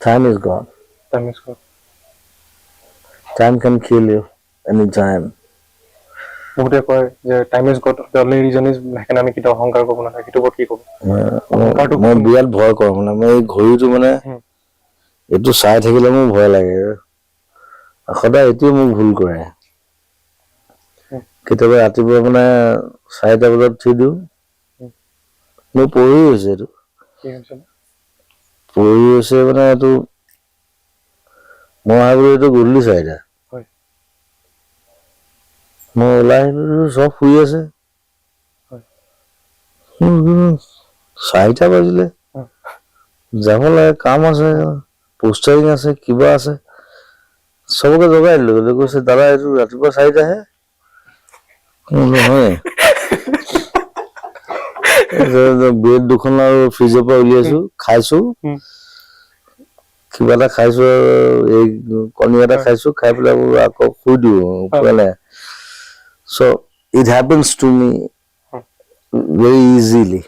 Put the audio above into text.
Time is gone. Time is gone. Time can kill you anytime. বহুতে কয় যে time is got the only reason is সেইকাৰণে আমি কেতিয়াও অহংকাৰ কৰিব নালাগে সেইটো ওপৰত কি ক'ব মই বিৰাট ভয় কৰোঁ মানে মই এই ঘড়ীটো মানে এইটো চাই থাকিলে মোৰ ভয় লাগে সদায় এইটোৱে মোক ভুল কৰে কেতিয়াবা ৰাতিপুৱা মানে 4টা বজাত উঠি দিওঁ মোৰ পঢ়ি হৈছে এইটো পঢ়ি হৈছে মানে এইটো মই ভাবিলোঁ এইটো গধূলি 4টা মই ওলাই আহিলোঁ চব শুই আছে 4টা বাজিলে যাব লাগে কাম আছে পোষ্টাৰিং আছে কিবা আছে চবকে জগাই দিলোঁ কৈছে দাদা এইটো ৰাতিপুৱা 4টাহে নহয় ব্ৰেড দুখন আৰু ফ্ৰিজৰ পৰা উলিয়াইছোঁ খাইছোঁ কিবা এটা খাইছোঁ এই কণী এটা খাইছোঁ খাই পেলাই আকৌ শুই দিওঁ উপায় so it happens to me very easily